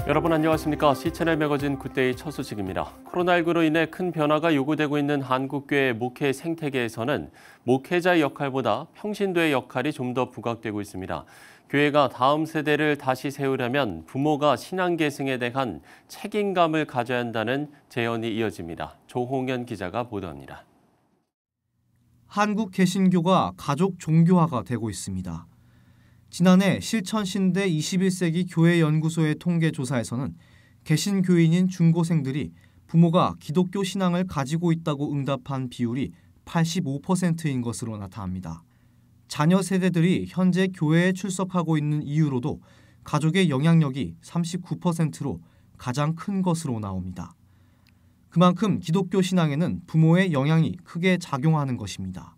여러분 안녕하십니까? C채널 매거진 굿데이 첫 소식입니다. 코로나19로 인해 큰 변화가 요구되고 있는 한국교회 목회 생태계에서는 목회자의 역할보다 평신도의 역할이 좀 더 부각되고 있습니다. 교회가 다음 세대를 다시 세우려면 부모가 신앙 계승에 대한 책임감을 가져야 한다는 제언이 이어집니다. 조홍현 기자가 보도합니다. 한국 개신교가 가족 종교화가 되고 있습니다. 지난해 실천신대 21세기 교회연구소의 통계조사에서는 개신교인인 중고생들이 부모가 기독교 신앙을 가지고 있다고 응답한 비율이 85%인 것으로 나타납니다. 자녀 세대들이 현재 교회에 출석하고 있는 이유로도 가족의 영향력이 39%로 가장 큰 것으로 나옵니다. 그만큼 기독교 신앙에는 부모의 영향이 크게 작용하는 것입니다.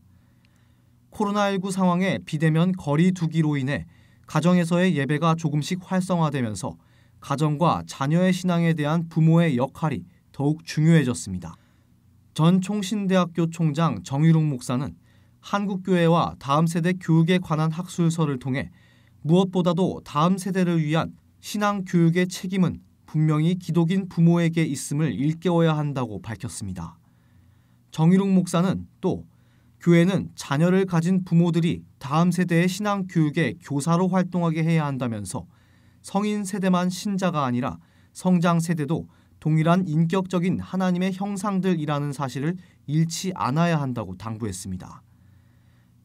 코로나19 상황에 비대면 거리 두기로 인해 가정에서의 예배가 조금씩 활성화되면서 가정과 자녀의 신앙에 대한 부모의 역할이 더욱 중요해졌습니다. 전 총신대학교 총장 정유롱 목사는 한국교회와 다음 세대 교육에 관한 학술서를 통해 무엇보다도 다음 세대를 위한 신앙 교육의 책임은 분명히 기독인 부모에게 있음을 일깨워야 한다고 밝혔습니다. 정유롱 목사는 또 교회는 자녀를 가진 부모들이 다음 세대의 신앙 교육의 교사로 활동하게 해야 한다면서 성인 세대만 신자가 아니라 성장 세대도 동일한 인격적인 하나님의 형상들이라는 사실을 잃지 않아야 한다고 당부했습니다.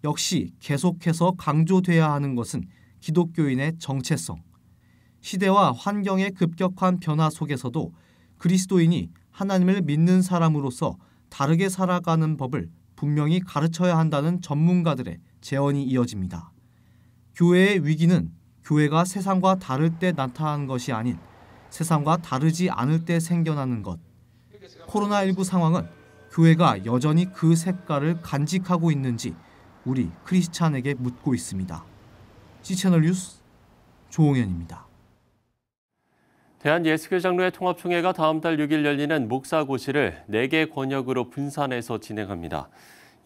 역시 계속해서 강조돼야 하는 것은 기독교인의 정체성. 시대와 환경의 급격한 변화 속에서도 그리스도인이 하나님을 믿는 사람으로서 다르게 살아가는 법을 분명히 가르쳐야 한다는 전문가들의 제언이 이어집니다. 교회의 위기는 교회가 세상과 다를 때 나타나는 것이 아닌 세상과 다르지 않을 때 생겨나는 것. 코로나19 상황은 교회가 여전히 그 색깔을 간직하고 있는지 우리 크리스찬에게 묻고 있습니다. C채널 뉴스 조홍현입니다. 대한예수교장로회 통합총회가 다음 달 6일 열리는 목사고시를 4개 권역으로 분산해서 진행합니다.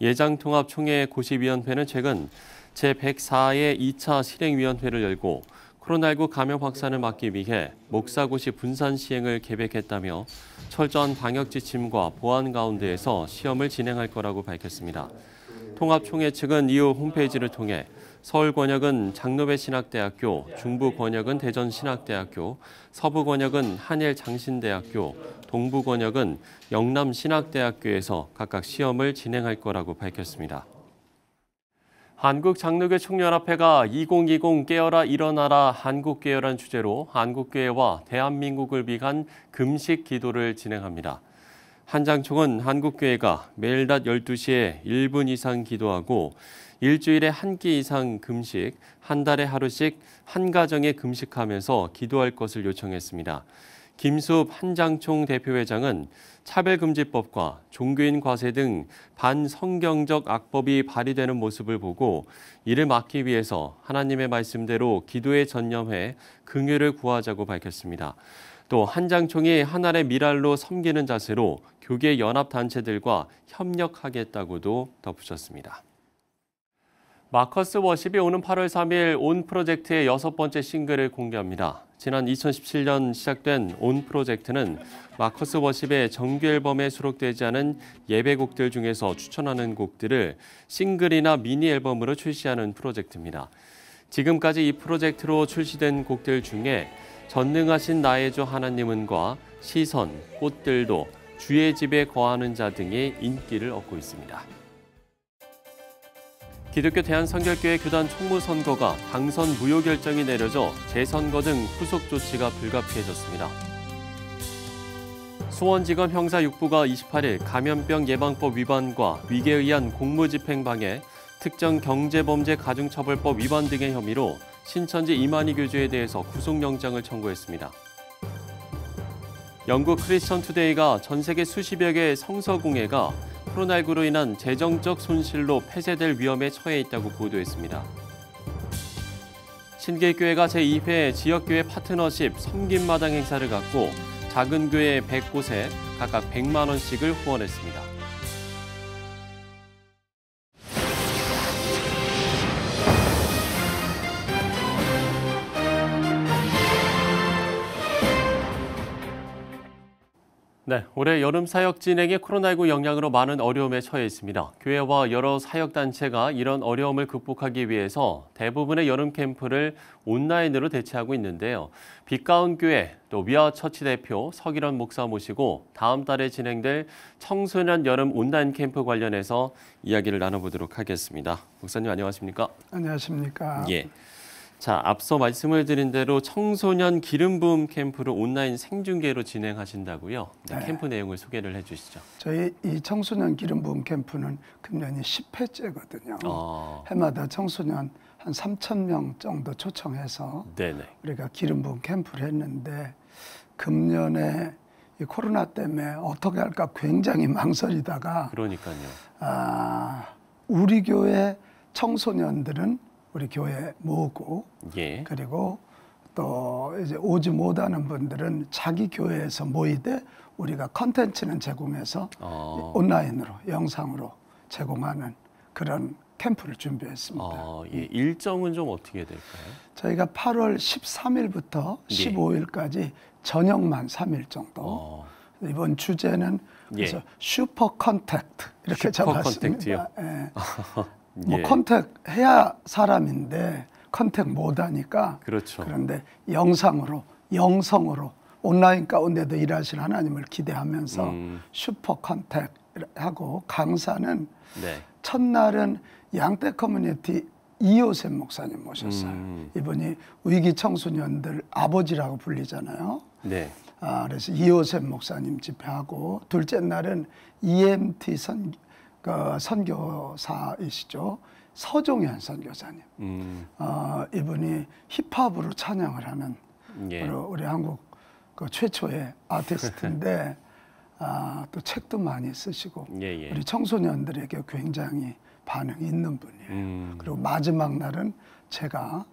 예장통합총회 고시위원회는 최근 제104회 2차 실행위원회를 열고 코로나19 감염 확산을 막기 위해 목사고시 분산 시행을 계획했다며 철저한 방역 지침과 보안 가운데에서 시험을 진행할 거라고 밝혔습니다. 통합총회 측은 이후 홈페이지를 통해 서울 권역은 장로배 신학대학교, 중부 권역은 대전 신학대학교, 서부 권역은 한일 장신대학교, 동부 권역은 영남 신학대학교에서 각각 시험을 진행할 거라고 밝혔습니다. 한국장로교 총연합회가 2020 깨어라 일어나라 한국교회란 주제로 한국교회와 대한민국을 위한 금식 기도를 진행합니다. 한장총은 한국교회가 매일 낮 12시에 1분 이상 기도하고 일주일에 한 끼 이상 금식, 한 달에 하루씩 한 가정에 금식하면서 기도할 것을 요청했습니다. 김수읍 한장총 대표회장은 차별금지법과 종교인 과세 등 반성경적 악법이 발휘되는 모습을 보고 이를 막기 위해서 하나님의 말씀대로 기도에 전념해 긍휼을 구하자고 밝혔습니다. 또 한장총이 하나의 미랄로 섬기는 자세로 교계 연합단체들과 협력하겠다고도 덧붙였습니다. 마커스 워십이 오는 8월 3일 온 프로젝트의 6번째 싱글을 공개합니다. 지난 2017년 시작된 온 프로젝트는 마커스 워십의 정규 앨범에 수록되지 않은 예배곡들 중에서 추천하는 곡들을 싱글이나 미니 앨범으로 출시하는 프로젝트입니다. 지금까지 이 프로젝트로 출시된 곡들 중에 전능하신 나의 주 하나님은과 시선, 꽃들도, 주의 집에 거하는 자 등이 인기를 얻고 있습니다. 기독교 대한성결교회 교단 총무선거가 당선 무효 결정이 내려져 재선거 등 후속 조치가 불가피해졌습니다. 수원지검 형사 6부가 28일 감염병 예방법 위반과 위계에 의한 공무집행방해, 특정 경제범죄 가중처벌법 위반 등의 혐의로 신천지 이만희 교주에 대해서 구속영장을 청구했습니다. 영국 크리스천 투데이가 전 세계 수십여 개의 성서공예가 코로나19로 인한 재정적 손실로 폐쇄될 위험에 처해 있다고 보도했습니다. 신길교회가 제2회 지역교회 파트너십 섬김마당 행사를 갖고 작은 교회 100곳에 각각 100만 원씩을 후원했습니다. 네, 올해 여름 사역 진행에 코로나19 영향으로 많은 어려움에 처해 있습니다. 교회와 여러 사역단체가 이런 어려움을 극복하기 위해서 대부분의 여름 캠프를 온라인으로 대체하고 있는데요. 빛가운 교회, 또 위아처치 대표 서기련 목사 모시고 다음 달에 진행될 청소년 여름 온라인 캠프 관련해서 이야기를 나눠보도록 하겠습니다. 목사님 안녕하십니까? 안녕하십니까? 예. 자, 앞서 말씀을 드린 대로 청소년 기름 부음 캠프를 온라인 생중계로 진행하신다고요? 네, 네. 캠프 내용을 소개를 해주시죠. 저희 이 청소년 기름 부음 캠프는 금년이 10회째거든요. 해마다 청소년 한 3,000명 정도 초청해서 네네. 우리가 기름 부음 캠프를 했는데 금년에 이 코로나 때문에 어떻게 할까 굉장히 망설이다가 그러니까요. 우리 교회 청소년들은 우리 교회에 모으고 예. 그리고 또 이제 오지 못하는 분들은 자기 교회에서 모이되 우리가 컨텐츠는 제공해서 온라인으로 영상으로 제공하는 그런 캠프를 준비했습니다. 예. 일정은 좀 어떻게 될까요? 저희가 8월 13일부터 예. 15일까지 저녁만 3일 정도. 이번 주제는 그래서 예. 슈퍼 컨택트 이렇게 슈퍼 잡았습니다. 예. 뭐 예. 컨택 해야 사람인데 컨택 못하니까 그렇죠. 그런데 영상으로 영성으로 온라인 가운데도 일하실 하나님을 기대하면서 슈퍼 컨택 하고 강사는 네. 첫날은 양떼 커뮤니티 이호셉 목사님 모셨어요. 이분이 위기 청소년들 아버지라고 불리잖아요. 네. 그래서 이호셉 목사님 집회하고 둘째 날은 EMT 선교사이시죠. 서종현 선교사님. 이분이 힙합으로 찬양을 하는 예. 우리 한국 그 최초의 아티스트인데 또 책도 많이 쓰시고 예. 우리 청소년들에게 굉장히 반응이 있는 분이에요. 그리고 마지막 날은 제가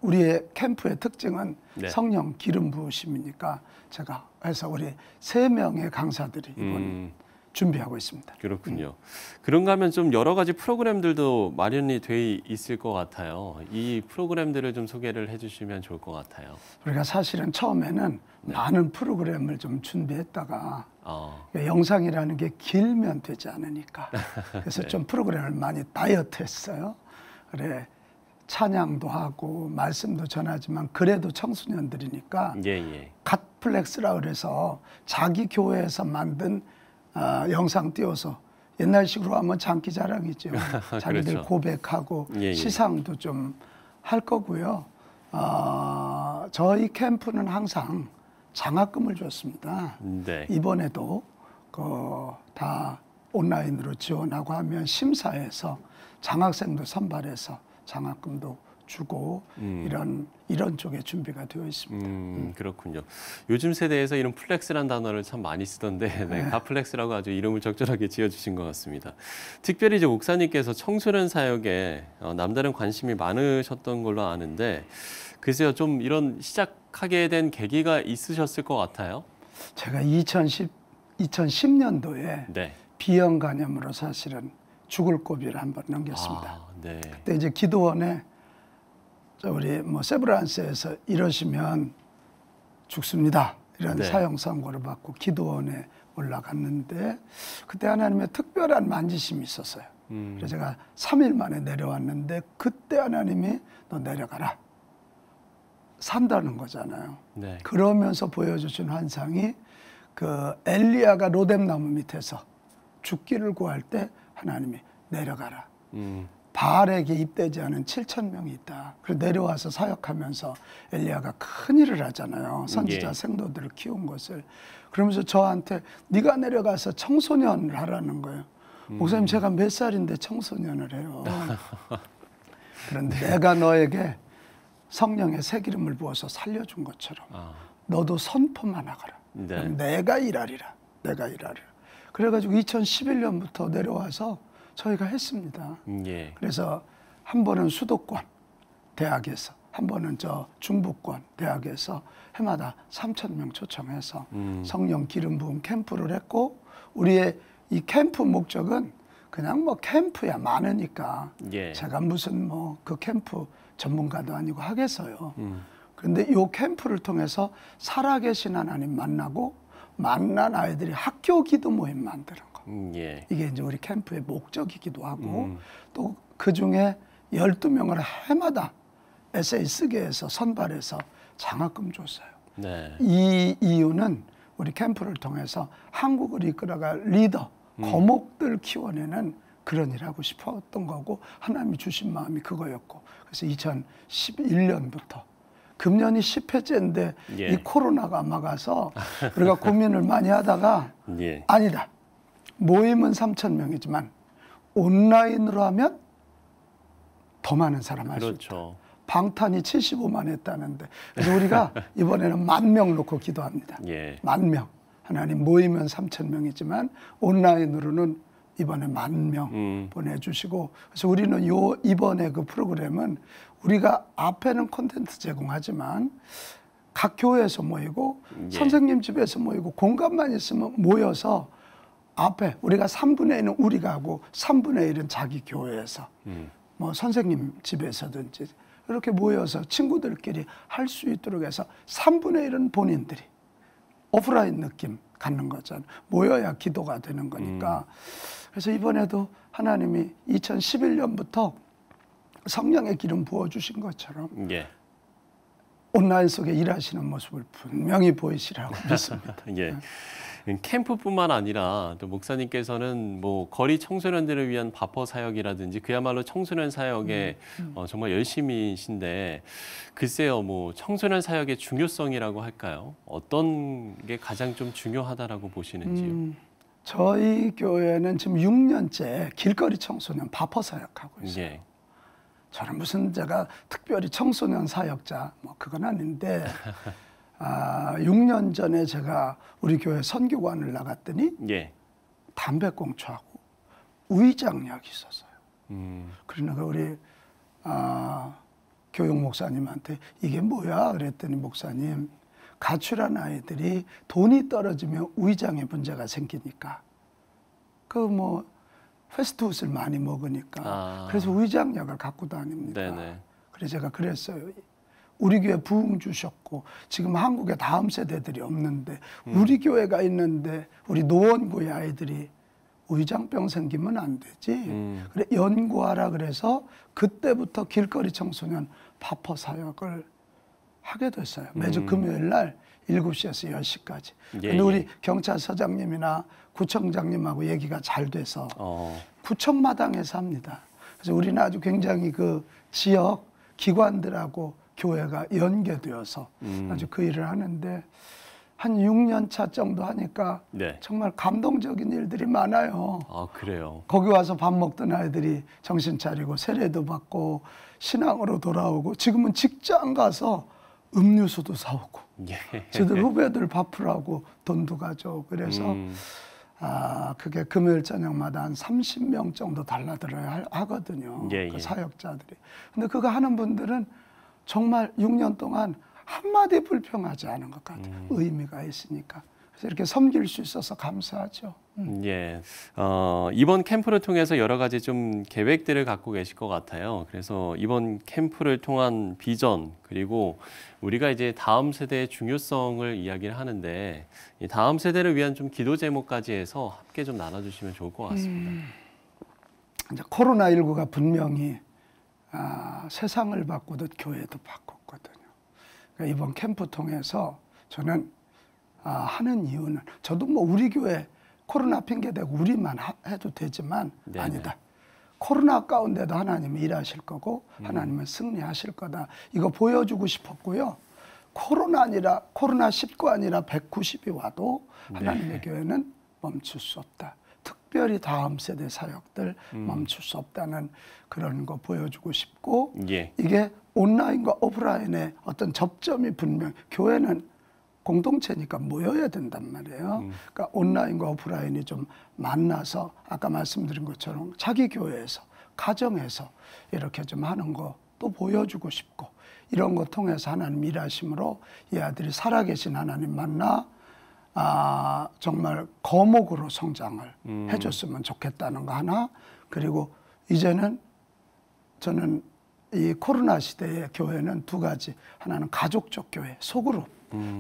우리의 캠프의 특징은 네. 성령 기름 부으심이니까 제가 해서 우리 3명의 강사들이 이번 준비하고 있습니다. 그렇군요. 그런가 하면 좀 여러 가지 프로그램들도 마련이 돼 있을 것 같아요. 이 프로그램들을 좀 소개를 해주시면 좋을 것 같아요. 우리가 사실은 처음에는 많은 프로그램을 좀 준비했다가 영상이라는 게 길면 되지 않으니까 그래서 네. 좀 프로그램을 많이 다이어트했어요. 그래 찬양도 하고 말씀도 전하지만 그래도 청소년들이니까 예. 갓플렉스라 그래서 자기 교회에서 만든 영상 띄워서 옛날식으로 하면 장기자랑이죠. 자기들 그렇죠. 고백하고 예. 시상도 좀 할 거고요. 저희 캠프는 항상 장학금을 줬습니다. 네. 이번에도 다 온라인으로 지원하고 하면 심사해서 장학생도 선발해서 장학금도 주고 이런 쪽에 준비가 되어 있습니다. 그렇군요. 요즘 세대에서 이런 플렉스란 단어를 참 많이 쓰던데 네, 갓플렉스라고 아주 이름을 적절하게 지어주신 것 같습니다. 특별히 이제 목사님께서 청소년 사역에 남다른 관심이 많으셨던 걸로 아는데 글쎄요, 좀 이런 시작하게 된 계기가 있으셨을 것 같아요. 제가 2010년도에 네. 비형 간염으로 사실은 죽을 고비를 한번 넘겼습니다. 네. 그때 이제 기도원에 우리 세브란스에서 이러시면 죽습니다. 이런 네. 사형 선고를 받고 기도원에 올라갔는데 그때 하나님의 특별한 만지심이 있었어요. 그래서 제가 3일 만에 내려왔는데 그때 하나님이 너 내려가라. 산다는 거잖아요. 네. 그러면서 보여주신 환상이 그 엘리야가 로뎀나무 밑에서 죽기를 구할 때 하나님이 내려가라. 바알에게 입되지 않은 7,000명이 있다. 그래서 내려와서 사역하면서 엘리야가 큰 일을 하잖아요. 선지자 생도들을 키운 것을. 그러면서 저한테 네가 내려가서 청소년을 하라는 거예요. 목사님 제가 몇 살인데 청소년을 해요. 그런데 내가 너에게 성령의 새 기름을 부어서 살려준 것처럼 너도 선포만 하거라. 네. 내가 일하리라. 내가 일하리라. 그래가지고 2011년부터 내려와서 저희가 했습니다. 예. 그래서 한 번은 수도권 대학에서, 한 번은 중부권 대학에서 해마다 3,000명 초청해서 성령 기름 부음 캠프를 했고 우리의 이 캠프 목적은 그냥 캠프야 많으니까 예. 제가 무슨 그 캠프 전문가도 아니고 하겠어요. 그런데 이 캠프를 통해서 살아계신 하나님 만나고 만난 아이들이 학교 기도 모임 만드는 거. 예. 이게 이제 우리 캠프의 목적이기도 하고 또 그중에 12명을 해마다 에세이 쓰게 해서 선발해서 장학금 줬어요. 네. 이 이유는 우리 캠프를 통해서 한국을 이끌어갈 리더, 거목들 키워내는 그런 일 하고 싶었던 거고 하나님이 주신 마음이 그거였고 그래서 2011년부터 금년이 10회째인데 예. 이 코로나가 막아서 우리가 고민을 많이 하다가 예. 아니다. 모임은 3,000명이지만 온라인으로 하면 더 많은 사람 할 수 있다. 그렇죠. 방탄이 75만 했다는데 그래서 우리가 이번에는 10,000명 놓고 기도합니다. 예. 10,000명. 하나님 모이면 3,000명이지만 온라인으로는 이번에 10,000명 보내주시고 그래서 우리는 이번에 그 프로그램은 우리가 앞에는 콘텐츠 제공하지만 각 교회에서 모이고 예. 선생님 집에서 모이고 공간만 있으면 모여서 앞에 우리가 3분의 1은 우리가 하고 3분의 1은 자기 교회에서 뭐 선생님 집에서든지 이렇게 모여서 친구들끼리 할 수 있도록 해서 3분의 1은 본인들이 오프라인 느낌 갖는 거잖아요. 모여야 기도가 되는 거니까. 그래서 이번에도 하나님이 2011년부터 성령의 기름 부어주신 것처럼 예. 온라인 속에 일하시는 모습을 분명히 보이시라고 믿습니다. 예. 캠프뿐만 아니라 또 목사님께서는 뭐 거리 청소년들을 위한 바퍼 사역이라든지 그야말로 청소년 사역에 정말 열심히신데 글쎄요, 뭐 청소년 사역의 중요성이라고 할까요? 어떤 게 가장 좀 중요하다라고 보시는지요? 저희 교회는 지금 6년째 길거리 청소년 바퍼 사역하고 있어요. 예. 저는 무슨 제가 특별히 청소년 사역자 뭐 그건 아닌데 6년 전에 제가 우리 교회 선교관을 나갔더니 예. 담배꽁초하고 우의장약이 있었어요. 그러니까 우리 교육 목사님한테 이게 뭐야 그랬더니 목사님 가출한 아이들이 돈이 떨어지면 우의장에 문제가 생기니까 그 뭐 패스트푸드를 많이 먹으니까 그래서 우의장약을 갖고 다닙니다. 네네. 그래서 제가 그랬어요. 우리 교회 부흥 주셨고 지금 한국에 다음 세대들이 없는데 우리 교회가 있는데 우리 노원구의 아이들이 우의장병 생기면 안 되지. 그래 연구하라 그래서 그때부터 길거리 청소년 바퍼 사역을 하게 됐어요. 매주 금요일 날 7시에서 10시까지. 근데 우리 경찰서장님이나 구청장님하고 얘기가 잘 돼서 구청마당에서 합니다. 그래서 우리는 아주 굉장히 그 지역 기관들하고 교회가 연계되어서 아주 그 일을 하는데 한 6년 차 정도 하니까 네. 정말 감동적인 일들이 많아요. 아, 그래요? 거기 와서 밥 먹던 아이들이 정신 차리고 세례도 받고 신앙으로 돌아오고 지금은 직장 가서 음료수도 사오고 예. 저들 후배들 밥풀하고 돈도 가져오고 그래서 그게 금요일 저녁마다 한 30명 정도 달라들어야 하거든요. 예, 그 예. 사역자들이. 근데 그거 하는 분들은 정말 6년 동안 한마디 불평하지 않은 것 같아요. 의미가 있으니까. 그래서 이렇게 섬길 수 있어서 감사하죠. 예. 이번 캠프를 통해서 여러 가지 좀 계획들을 갖고 계실 것 같아요. 그래서 이번 캠프를 통한 비전 그리고 우리가 이제 다음 세대의 중요성을 이야기를 하는데 이 다음 세대를 위한 좀 기도 제목까지 해서 함께 좀 나눠주시면 좋을 것 같습니다. 이제 코로나19가 분명히 세상을 바꾸듯 교회도 바꿨거든요. 그러니까 이번 캠프 통해서 저는 하는 이유는 저도 뭐 우리 교회 코로나 핑계대고 우리만 해도 되지만 네네. 아니다. 코로나 가운데도 하나님이 일하실 거고 하나님은 승리하실 거다. 이거 보여주고 싶었고요. 코로나19 아니라 190이 와도 하나님의 교회는 멈출 수 없다. 특별히 다음 세대 사역들 멈출 수 없다는 그런 거 보여주고 싶고 예. 이게 온라인과 오프라인의 어떤 접점이 분명 교회는 공동체니까 모여야 된단 말이에요. 그러니까 온라인과 오프라인이 좀 만나서 아까 말씀드린 것처럼 자기 교회에서 가정에서 이렇게 좀 하는 거 또 보여주고 싶고 이런 거 통해서 하나님 일하심으로 이 아들이 살아계신 하나님 만나 정말 거목으로 성장을 해줬으면 좋겠다는 거 하나 그리고 이제는 저는 이 코로나 시대의 교회는 두 가지 하나는 가족적 교회 소그룹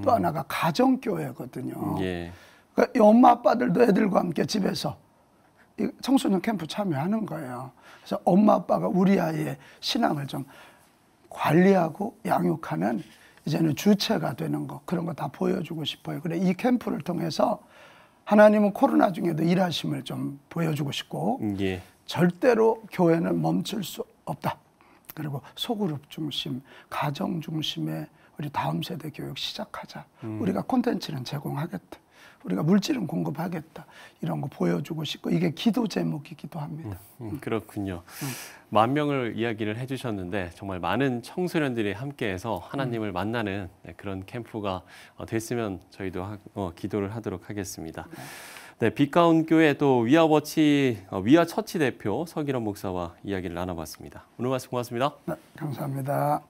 또 하나가 가정교회거든요. 예. 그러니까 이 엄마 아빠들도 애들과 함께 집에서 이 청소년 캠프 참여하는 거예요. 그래서 엄마 아빠가 우리 아이의 신앙을 좀 관리하고 양육하는 이제는 주체가 되는 거, 그런 거 다 보여주고 싶어요. 그래 이 캠프를 통해서 하나님은 코로나 중에도 일하심을 좀 보여주고 싶고 예. 절대로 교회는 멈출 수 없다. 그리고 소그룹 중심, 가정 중심의 우리 다음 세대 교육 시작하자. 우리가 콘텐츠는 제공하겠다. 우리가 물질은 공급하겠다. 이런 거 보여주고 싶고 이게 기도 제목이기도 합니다. 그렇군요. 10,000명을 이야기를 해주셨는데 정말 많은 청소년들이 함께해서 하나님을 만나는 그런 캠프가 됐으면 저희도 기도를 하도록 하겠습니다. 네, 빛가운 교회 또 위아처치 대표 서기련 목사와 이야기를 나눠봤습니다. 오늘 말씀 고맙습니다. 네, 감사합니다.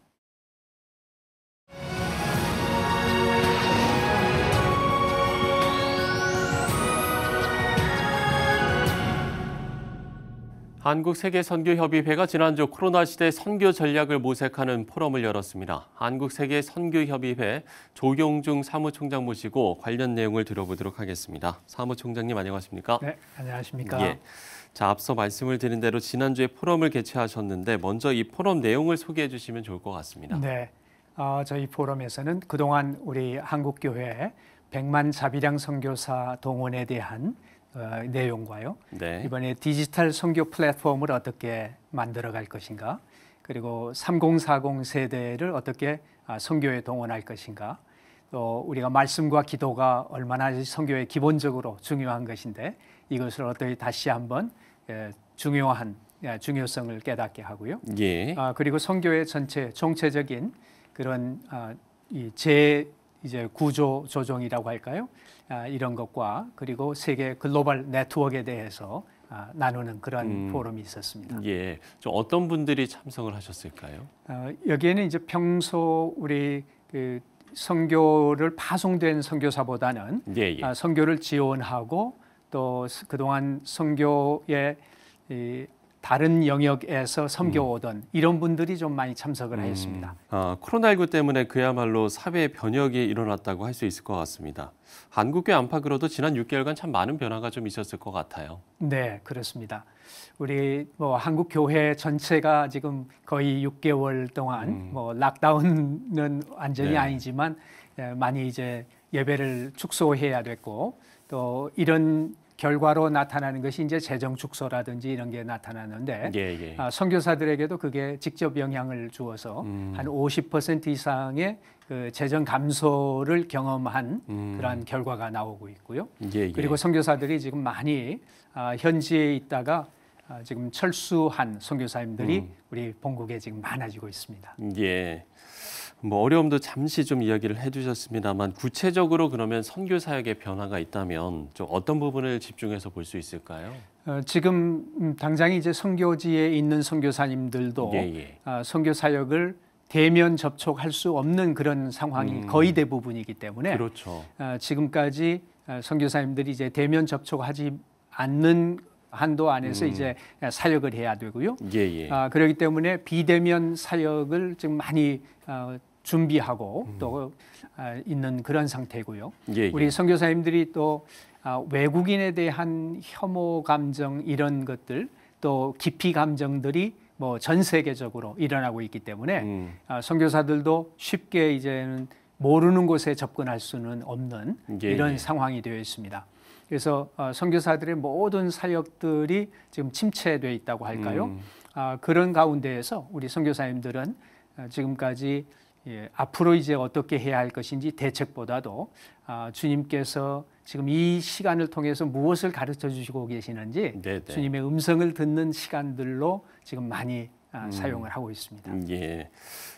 한국세계선교협의회가 지난주 코로나 시대 선교 전략을 모색하는 포럼을 열었습니다. 한국세계선교협의회 조경중 사무총장 모시고 관련 내용을 들어보도록 하겠습니다. 사무총장님 안녕하십니까? 네, 안녕하십니까? 예. 자, 앞서 말씀을 드린 대로 지난주에 포럼을 개최하셨는데 먼저 이 포럼 내용을 소개해 주시면 좋을 것 같습니다. 네, 저희 포럼에서는 그동안 우리 한국교회 100만 자비량 선교사 동원에 대한 내용과요. 네. 이번에 디지털 선교 플랫폼을 어떻게 만들어갈 것인가, 그리고 3040 세대를 어떻게 선교에 동원할 것인가, 또 우리가 말씀과 기도가 얼마나 선교에 기본적으로 중요한 것인데 이것을 어떻게 다시 한번 중요성을 깨닫게 하고요. 예. 그리고 선교의 전체 총체적인 그런 이제 구조 조정이라고 할까요? 이런 것과 그리고 세계 글로벌 네트워크에 대해서 나누는 그런 포럼이 있었습니다. 예. 좀 어떤 분들이 참석을 하셨을까요? 여기에는 이제 평소 우리 그 선교를 파송된 선교사보다는 예, 예. 선교를 지원하고 또 그동안 선교의 다른 영역에서 섬겨오던 이런 분들이 좀 많이 참석을 하였습니다. 코로나19 때문에 그야말로 사회의 변혁이 일어났다고 할 수 있을 것 같습니다. 한국교회 안팎으로도 지난 6개월간 참 많은 변화가 좀 있었을 것 같아요. 네, 그렇습니다. 우리 한국 교회 전체가 지금 거의 6개월 동안 락다운은 완전히 네. 아니지만 많이 이제 예배를 축소해야 됐고 또 이런 결과로 나타나는 것이 이제 재정 축소라든지 이런 게 나타나는데 예, 예. 선교사들에게도 그게 직접 영향을 주어서 한 50% 이상의 그 재정 감소를 경험한 그러한 결과가 나오고 있고요. 예, 예. 그리고 선교사들이 지금 많이 현지에 있다가 지금 철수한 선교사님들이 우리 본국에 지금 많아지고 있습니다. 예. 뭐 어려움도 잠시 좀 이야기를 해주셨습니다만 구체적으로 그러면 선교 사역의 변화가 있다면 좀 어떤 부분을 집중해서 볼 수 있을까요? 지금 당장 이제 선교지에 있는 선교사님들도 예. 선교 사역을 대면 접촉할 수 없는 그런 상황이 거의 대부분이기 때문에 그렇죠. 지금까지 선교사님들이 이제 대면 접촉하지 않는 한도 안에서 이제 사역을 해야 되고요. 예. 그렇기 때문에 비대면 사역을 지금 많이 준비하고 또 있는 그런 상태고요. 예. 우리 선교사님들이 또 외국인에 대한 혐오 감정 이런 것들 또 기피 감정들이 뭐 전 세계적으로 일어나고 있기 때문에 선교사들도 쉽게 이제는 모르는 곳에 접근할 수는 없는 이런 상황이 되어 있습니다. 그래서 선교사들의 모든 사역들이 지금 침체되어 있다고 할까요? 그런 가운데에서 우리 선교사님들은 지금까지 앞으로 이제 어떻게 해야 할 것인지 대책보다도 주님께서 지금 이 시간을 통해서 무엇을 가르쳐 주시고 계시는지 네네. 주님의 음성을 듣는 시간들로 지금 많이 사용을 하고 있습니다. 예.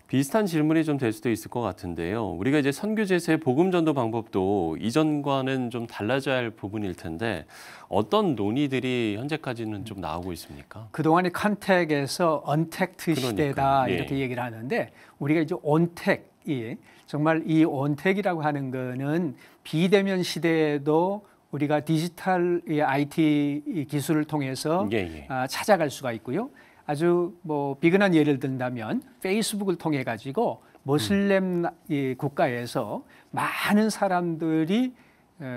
비슷한 질문이 좀 될 수도 있을 것 같은데요. 우리가 이제 선교제세 복음 전도 방법도 이전과는 좀 달라져야 할 부분일 텐데 어떤 논의들이 현재까지는 좀 나오고 있습니까? 그동안의 컨택에서 언택트 시대다 이렇게 얘기를 하는데 우리가 이제 온택이 정말 이 온택이라고 하는 거는 비대면 시대에도 우리가 디지털 IT 기술을 통해서 찾아갈 수가 있고요. 아주 뭐 비근한 예를 든다면 페이스북을 통해 가지고 모슬렘 이 국가에서 많은 사람들이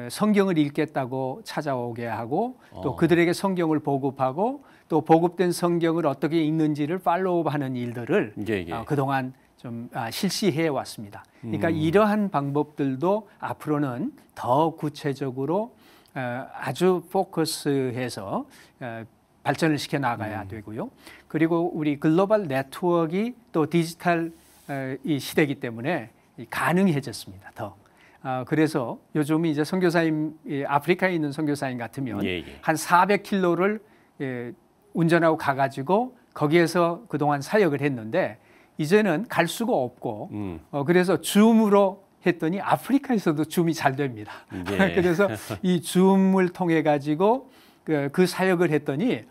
성경을 읽겠다고 찾아오게 하고 또 그들에게 성경을 보급하고 또 보급된 성경을 어떻게 읽는지를 팔로우하는 일들을 그동안 좀 실시해 왔습니다. 그러니까 이러한 방법들도 앞으로는 더 구체적으로 아주 포커스해서 발전을 시켜 나가야 되고요. 그리고 우리 글로벌 네트워크가 또 디지털 이 시대이기 때문에 가능해졌습니다. 더. 그래서 요즘 이제 선교사님, 아프리카에 있는 선교사님 같으면 한 400km를 운전하고 가가지고 거기에서 그동안 사역을 했는데 이제는 갈 수가 없고 그래서 줌으로 했더니 아프리카에서도 줌이 잘 됩니다. 그래서 이 줌을 통해 가지고 그 사역을 했더니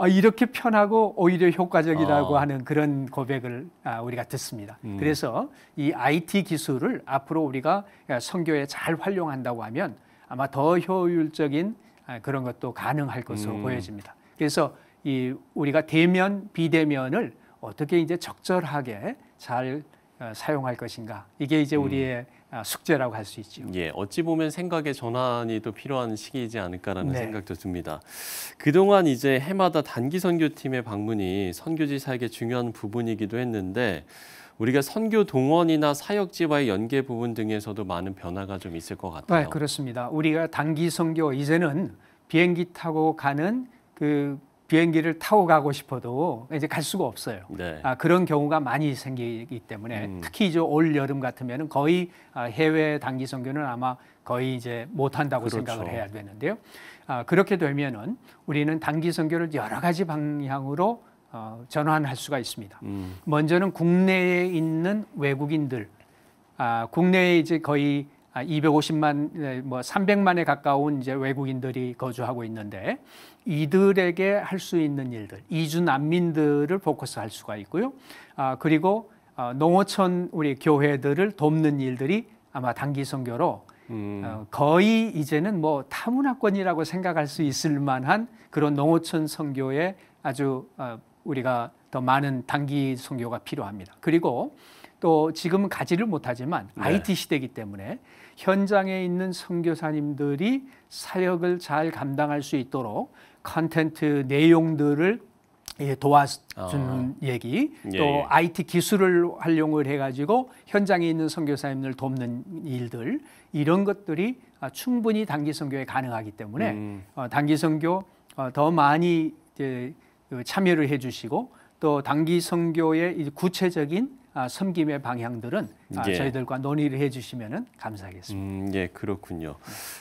이렇게 편하고 오히려 효과적이라고 하는 그런 고백을 우리가 듣습니다. 그래서 이 IT 기술을 앞으로 우리가 선교에 잘 활용한다고 하면 아마 더 효율적인 그런 것도 가능할 것으로 보여집니다. 그래서 이 우리가 대면, 비대면을 어떻게 이제 적절하게 잘 사용할 것인가, 이게 이제 우리의 숙제라고 할 수 있죠. 예, 어찌 보면 생각의 전환이 또 필요한 시기이지 않을까라는 생각도 듭니다. 그동안 이제 해마다 단기 선교팀의 방문이 선교지 사역의 중요한 부분이기도 했는데 우리가 선교 동원이나 사역지와의 연계 부분 등에서도 많은 변화가 좀 있을 것 같아요. 네, 그렇습니다. 우리가 단기 선교 이제는 비행기 타고 가는 그 비행기를 타고 가고 싶어도 이제 갈 수가 없어요. 그런 경우가 많이 생기기 때문에 특히 이제 올 여름 같으면 거의 해외 단기 선교는 아마 거의 이제 못 한다고 생각을 해야 되는데요. 그렇게 되면은 우리는 단기 선교를 여러 가지 방향으로 전환할 수가 있습니다. 먼저는 국내에 있는 외국인들, 국내에 이제 거의 250만, 뭐 300만에 가까운 이제 외국인들이 거주하고 있는데 이들에게 할 수 있는 일들, 이주 난민들을 포커스할 수가 있고요. 그리고 농어촌 우리 교회들을 돕는 일들이 아마 단기 선교로 거의 이제는 뭐 타문화권이라고 생각할 수 있을 만한 그런 농어촌 선교에 아주 우리가 더 많은 단기 선교가 필요합니다. 그리고 또 지금은 가지를 못하지만 IT 시대이기 때문에 현장에 있는 선교사님들이 사역을 잘 감당할 수 있도록 컨텐트 내용들을 도와주는 얘기, 또 IT 기술을 활용을 해가지고 현장에 있는 선교사님들 돕는 일들, 이런 것들이 충분히 단기 선교에 가능하기 때문에 단기 선교 더 많이 참여를 해주시고 또 단기 선교의 구체적인 섬김의 방향들은 저희들과 논의를 해주시면 감사하겠습니다. 예, 그렇군요.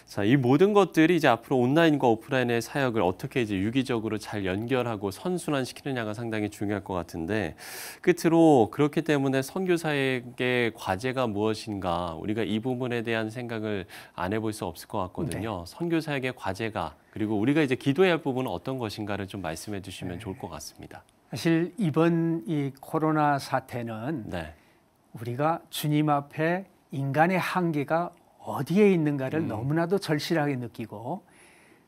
자, 이 모든 것들이 이제 앞으로 온라인과 오프라인의 사역을 어떻게 이제 유기적으로 잘 연결하고 선순환시키느냐가 상당히 중요할 것 같은데, 끝으로 그렇기 때문에 선교사에게 과제가 무엇인가, 우리가 이 부분에 대한 생각을 안 해볼 수 없을 것 같거든요. 선교사에게 과제가, 그리고 우리가 이제 기도해야 할 부분은 어떤 것인가를 좀 말씀해 주시면 좋을 것 같습니다. 사실 이번 이 코로나 사태는 우리가 주님 앞에 인간의 한계가 어디에 있는가를 너무나도 절실하게 느끼고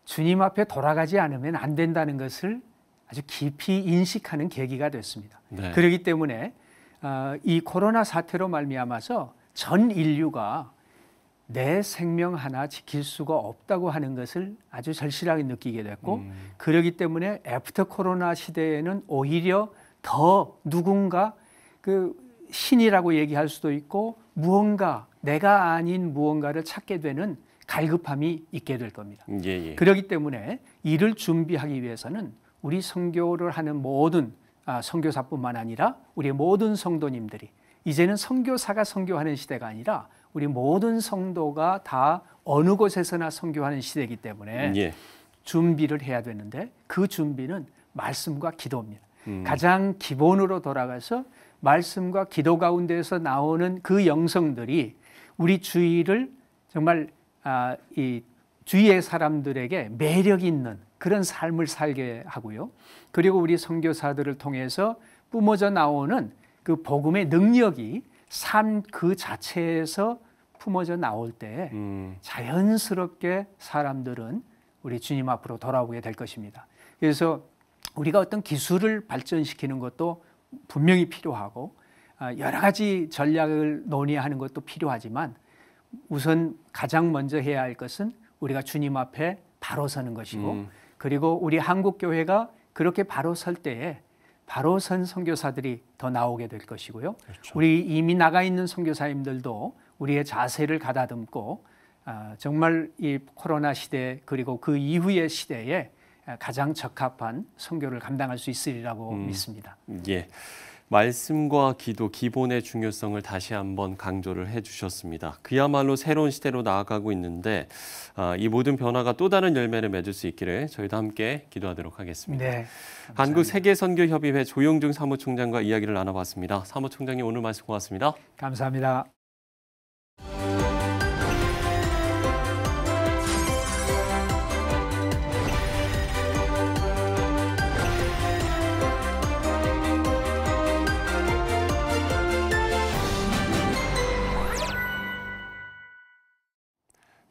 주님 앞에 돌아가지 않으면 안 된다는 것을 아주 깊이 인식하는 계기가 됐습니다. 그렇기 때문에 이 코로나 사태로 말미암아서 전 인류가 내 생명 하나 지킬 수가 없다고 하는 것을 아주 절실하게 느끼게 됐고 그렇기 때문에 애프터 코로나 시대에는 오히려 더 누군가 그 신이라고 얘기할 수도 있고 무언가 내가 아닌 무언가를 찾게 되는 갈급함이 있게 될 겁니다. 그렇기 때문에 이를 준비하기 위해서는 우리 선교를 하는 모든 선교사뿐만 아니라 우리 모든 성도님들이 이제는 선교사가 선교하는 시대가 아니라 우리 모든 성도가 다 어느 곳에서나 선교하는 시대이기 때문에 준비를 해야 되는데 그 준비는 말씀과 기도입니다. 가장 기본으로 돌아가서 말씀과 기도 가운데에서 나오는 그 영성들이 우리 주위를 정말 이 주위의 사람들에게 매력 있는 그런 삶을 살게 하고요. 그리고 우리 선교사들을 통해서 뿜어져 나오는 그 복음의 능력이 삶 그 자체에서 품어져 나올 때 자연스럽게 사람들은 우리 주님 앞으로 돌아오게 될 것입니다. 그래서 우리가 어떤 기술을 발전시키는 것도 분명히 필요하고 여러 가지 전략을 논의하는 것도 필요하지만 우선 가장 먼저 해야 할 것은 우리가 주님 앞에 바로 서는 것이고 그리고 우리 한국교회가 그렇게 바로 설 때에 바로 선 선교사들이 더 나오게 될 것이고요. 그렇죠. 우리 이미 나가 있는 선교사님들도 우리의 자세를 가다듬고 정말 이 코로나 시대 그리고 그 이후의 시대에 가장 적합한 선교를 감당할 수 있으리라고 믿습니다. 예. 말씀과 기도 기본의 중요성을 다시 한번 강조를 해주셨습니다. 그야말로 새로운 시대로 나아가고 있는데 이 모든 변화가 또 다른 열매를 맺을 수 있기를 저희도 함께 기도하도록 하겠습니다. 네, 한국세계선교협의회 조용중 사무총장과 이야기를 나눠봤습니다. 사무총장님 오늘 말씀 고맙습니다. 감사합니다.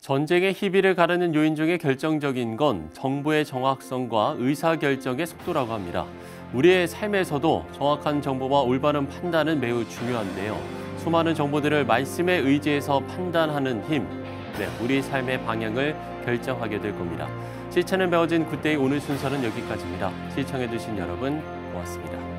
전쟁의 희비를 가르는 요인 중에 결정적인 건 정보의 정확성과 의사결정의 속도라고 합니다. 우리의 삶에서도 정확한 정보와 올바른 판단은 매우 중요한데요. 수많은 정보들을 말씀에 의지해서 판단하는 힘, 우리 삶의 방향을 결정하게 될 겁니다. 실천을 배워진 굿데이 오늘 순서는 여기까지입니다. 시청해주신 여러분 고맙습니다.